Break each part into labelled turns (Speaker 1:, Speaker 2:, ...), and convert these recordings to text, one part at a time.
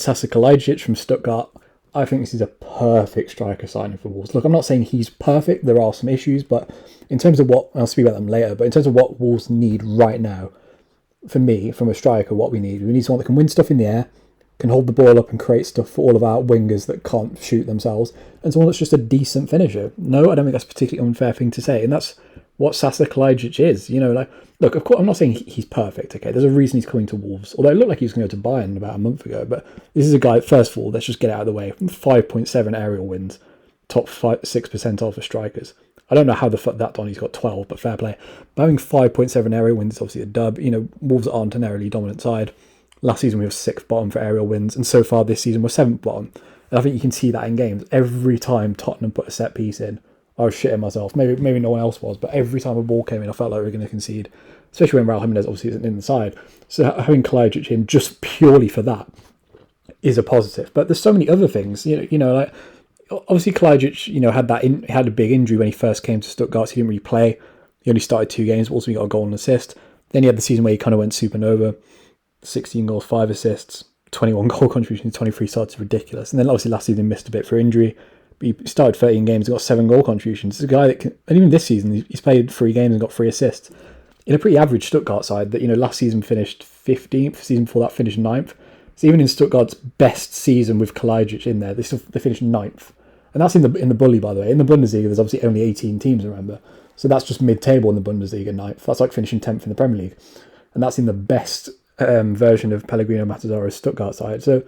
Speaker 1: Sasa Kalajdzic from Stuttgart. I think this is a perfect striker signing for Wolves. Look, I'm not saying he's perfect. There are some issues, but in terms of what, I'll speak about them later, but in terms of what Wolves need right now, for me, from a striker, what we need someone that can win stuff in the air, can hold the ball up and create stuff for all of our wingers that can't shoot themselves, and someone that's just a decent finisher. No, I don't think that's a particularly unfair thing to say, and that's what Sasa Kalajdzic is. Look, of course, I'm not saying he's perfect, okay? There's a reason he's coming to Wolves, although it looked like he was going to go to Bayern about a month ago, but this is a guy, first of all, let's just get it out of the way, 5.7 aerial wins, top 6% off for strikers. I don't know how the fuck that done, he's got 12, but fair play. But having 5.7 aerial wins is obviously a dub. Wolves aren't an aerially dominant side. Last season we were 6th bottom for aerial wins, and so far this season we're 7th bottom. And I think you can see that in games. Every time Tottenham put a set piece in, I was shitting myself. Maybe no one else was, but every time a ball came in, I felt like we were going to concede. Especially when Raul Jimenez obviously isn't in the side. So having Kalajdzic in just purely for that is a positive. But there's so many other things. Like obviously Kalajdzic, had a big injury when he first came to Stuttgart. So he didn't really play. He only started 2 games, but also he got a goal and assist. Then he had the season where he kind of went supernova. 16 goals, 5 assists, 21 goal contributions, 23 starts, ridiculous. And then obviously last season he missed a bit for injury. But he started 13 games and got 7 goal contributions. It's a guy that and even this season, he's played 3 games and got 3 assists. In a pretty average Stuttgart side that, last season finished 15th, season before that finished 9th. So even in Stuttgart's best season with Kalajdzic in there, they finished 9th. And that's in the bully, by the way. In the Bundesliga, there's obviously only 18 teams, remember. So that's just mid-table in the Bundesliga, 9th. That's like finishing 10th in the Premier League. And that's in the best version of Pellegrino Matazaro's Stuttgart side. So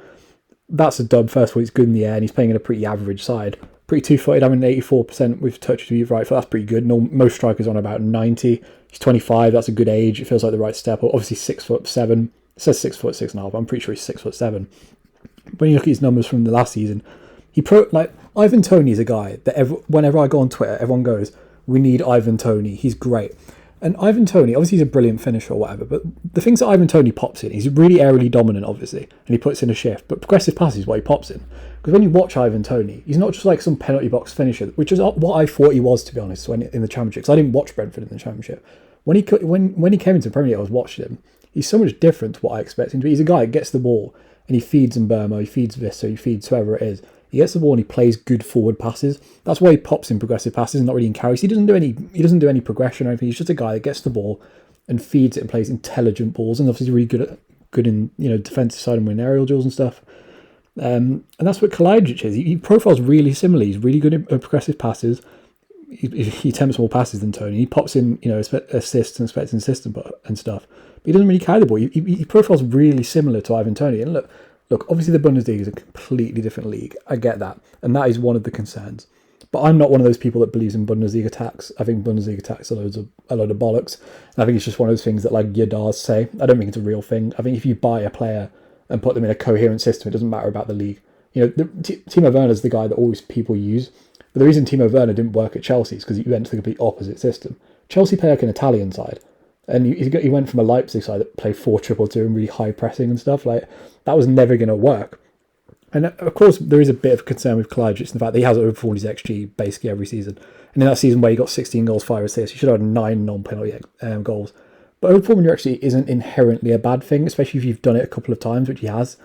Speaker 1: that's a dub. First of all, he's good in the air and he's playing in a pretty average side. Pretty two-footed, having 84% with touch to his right foot. That's pretty good. Most strikers on about 90. He's 25. That's a good age. It feels like the right step. Obviously 6'7". It says 6'6.5". I'm pretty sure he's 6'7". When you look at his numbers from the last season, Ivan Toney is a guy that whenever I go on Twitter, everyone goes, "We need Ivan Toney. He's great." And Ivan Toney, obviously he's a brilliant finisher or whatever, but the things that Ivan Toney pops in, he's really aerially dominant, obviously, and he puts in a shift, but progressive passes is what he pops in. Because when you watch Ivan Toney, he's not just like some penalty box finisher, which is what I thought he was, to be honest, when in the Championship, because I didn't watch Brentford in the Championship. When he came into the Premier League, I was watching him, he's so much different to what I expect him to be. He's a guy that gets the ball, and he feeds Burma, he feeds Vista, he feeds whoever it is. He gets the ball and he plays good forward passes. That's why he pops in progressive passes, not really in carries. He doesn't do any progression or anything. He's just a guy that gets the ball and feeds it and plays intelligent balls. And obviously really good in defensive side and winning aerial duels and stuff. And that's what Kalajdzic is. He profiles really similarly. He's really good at progressive passes. He attempts more passes than Toney. He pops in assists and expects an assist and stuff. But he doesn't really carry the ball. He profiles really similar to Ivan Toney. And Look, obviously the Bundesliga is a completely different league. I get that. And that is one of the concerns. But I'm not one of those people that believes in Bundesliga tax. I think Bundesliga tax are a load of bollocks. And I think it's just one of those things that like Yadars say. I don't think it's a real thing. I think if you buy a player and put them in a coherent system, it doesn't matter about the league. Timo Werner's the guy that always people use. But the reason Timo Werner didn't work at Chelsea is because he went to the complete opposite system. Chelsea play like an Italian side. And he went from a Leipzig side that played 4-2-2 and really high pressing and stuff. Like, that was never going to work. And of course, there is a bit of concern with Kalajdzic in the fact that he has overperformed his XG basically every season. And in that season where he got 16 goals, 5 assists, he should have had 9 non-penalty goals. But overperforming your XG isn't inherently a bad thing, especially if you've done it a couple of times, which he has.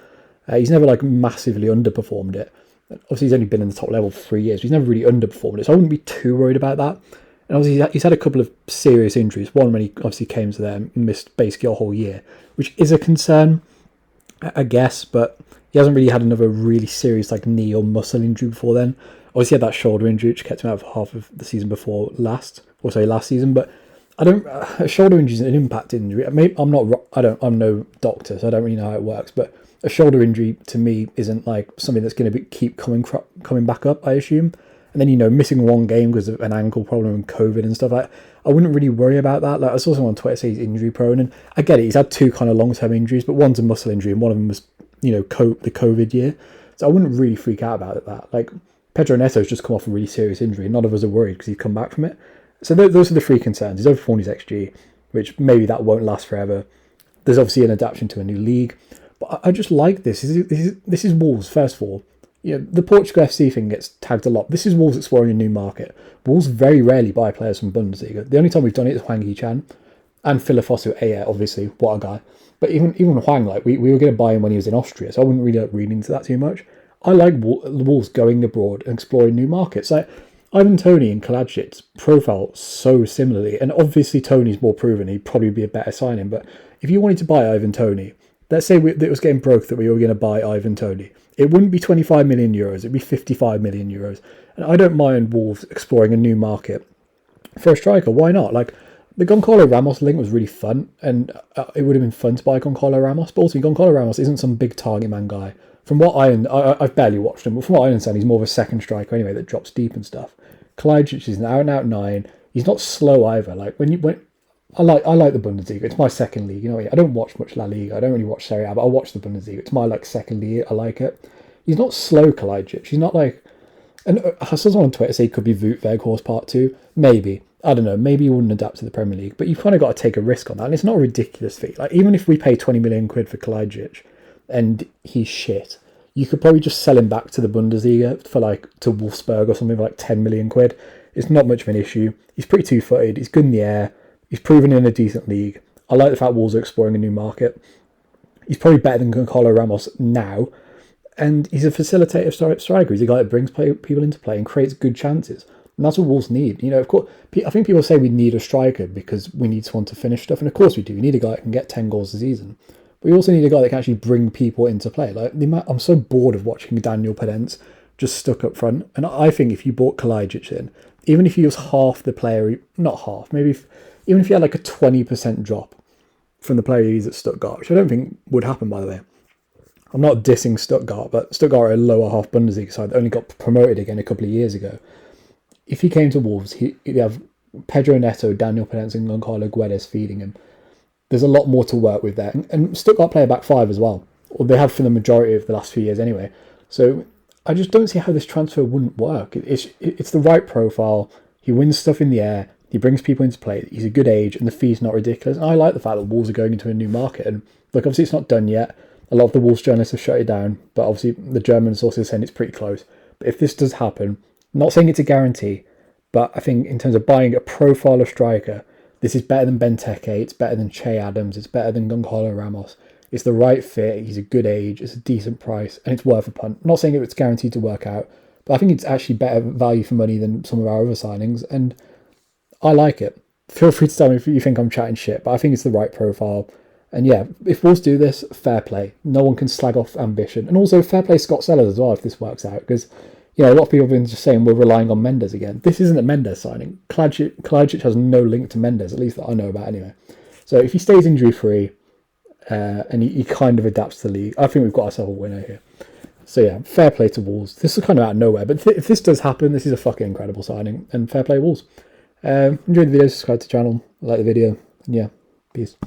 Speaker 1: He's never massively underperformed it. Obviously, he's only been in the top level for 3 years, but he's never really underperformed it. So I wouldn't be too worried about that. And obviously he's had a couple of serious injuries. One when he obviously came to them and missed basically a whole year, which is a concern, I guess. But he hasn't really had another really serious knee or muscle injury before then. Obviously he had that shoulder injury which kept him out for half of the season before last season. But a shoulder injury is an impact injury. I'm no doctor, so I don't really know how it works. But a shoulder injury to me isn't something that's going to keep coming back up, I assume. And then, missing 1 game because of an ankle problem and COVID and stuff I wouldn't really worry about that. I saw someone on Twitter say he's injury prone, and I get it. He's had 2 kind of long-term injuries, but one's a muscle injury and one of them was, the COVID year. So I wouldn't really freak out about that. Pedro Neto's just come off a really serious injury, and none of us are worried because he's come back from it. So those are the 3 concerns. He's overperformed his XG, which maybe that won't last forever. There's obviously an adaptation to a new league, but I just like this. This is Wolves, first of all. The Portugal FC thing gets tagged a lot. This is Wolves exploring a new market. Wolves very rarely buy players from Bundesliga. The only time we've done it is Hwang Hee-chan. And Filifosu, yeah, obviously, what a guy. But even Huang, like we were going to buy him when he was in Austria, so I wouldn't really read into that too much. I like the Wolves going abroad and exploring new markets. Like Ivan Toney and Kalajdzic profile so similarly, and obviously Tony's more proven. He'd probably be a better signing. But if you wanted to buy Ivan Toney, let's say it was getting broke that we were going to buy Ivan Toney, it wouldn't be 25 million euros. It'd be 55 million euros. And I don't mind Wolves exploring a new market for a striker. Why not? Like the Goncalo Ramos link was really fun, and it would have been fun to buy Goncalo Ramos. But also, Goncalo Ramos isn't some big target man guy. From what I've barely watched him, but from what I understand, he's more of a second striker anyway that drops deep and stuff. Kalajdzic is an out-and-out 9. He's not slow either. Like when I like the Bundesliga. It's my second league. You know, I don't watch much La Liga. I don't really watch Serie A, but I watch the Bundesliga. It's my like second league. I like it. He's not slow, Kalajdzic. He's not like. And I saw someone on Twitter say he could be Wout Weghorst Part 2. Maybe. I don't know. Maybe he wouldn't adapt to the Premier League. But you've kind of got to take a risk on that. And it's not a ridiculous fee. Like even if we pay 20 million quid for Kalajdzic and he's shit, you could probably just sell him back to the Bundesliga for like to Wolfsburg or something for like 10 million quid. It's not much of an issue. He's pretty two-footed. He's good in the air. He's proven in a decent league. I like the fact Wolves are exploring a new market. He's probably better than Goncalo Ramos now. And he's a facilitator striker. He's a guy that brings people into play and creates good chances. And that's what Wolves need. You know, of course, I think people say we need a striker because we need someone to finish stuff. And of course we do. We need a guy that can get 10 goals a season. But we also need a guy that can actually bring people into play. Like I'm so bored of watching Daniel Podence just stuck up front. And I think if you brought Kalajdzic in, even if he was half the player, not half, maybe even if he had like a 20% drop from the player he is at Stuttgart, which I don't think would happen, by the way. I'm not dissing Stuttgart, but Stuttgart are a lower half Bundesliga side that only got promoted again a couple of years ago. If he came to Wolves, he'd have Pedro Neto, Daniel Podence and Goncalo Guedes feeding him. There's a lot more to work with there. And Stuttgart play a back 5 as well. Or they have for the majority of the last few years anyway. So I just don't see how this transfer wouldn't work. It's the right profile. He wins stuff in the air. He brings people into play. He's a good age and the fee's not ridiculous. And I like the fact that Wolves are going into a new market. And look, obviously it's not done yet. A lot of the Wolves journalists have shut it down. But obviously the German sources are saying it's pretty close. But if this does happen, I'm not saying it's a guarantee, but I think in terms of buying a profile of striker, this is better than Benteke, it's better than Che Adams, it's better than Goncalo Ramos. It's the right fit, he's a good age, it's a decent price, and it's worth a punt. I'm not saying it's guaranteed to work out, but I think it's actually better value for money than some of our other signings, and I like it. Feel free to tell me if you think I'm chatting shit, but I think it's the right profile. And yeah, if Wolves do this, fair play. No one can slag off ambition. And also fair play Scott Sellers as well if this works out, because you know, a lot of people have been just saying we're relying on Mendes again. This isn't a Mendes signing. Kalajdzic has no link to Mendes, at least that I know about anyway. So if he stays injury-free and he kind of adapts to the league, I think we've got ourselves a winner here. So yeah, fair play to Wolves. This is kind of out of nowhere, but if this does happen, this is a fucking incredible signing, and fair play Wolves. Enjoy the video, subscribe to the channel, like the video, and yeah, peace.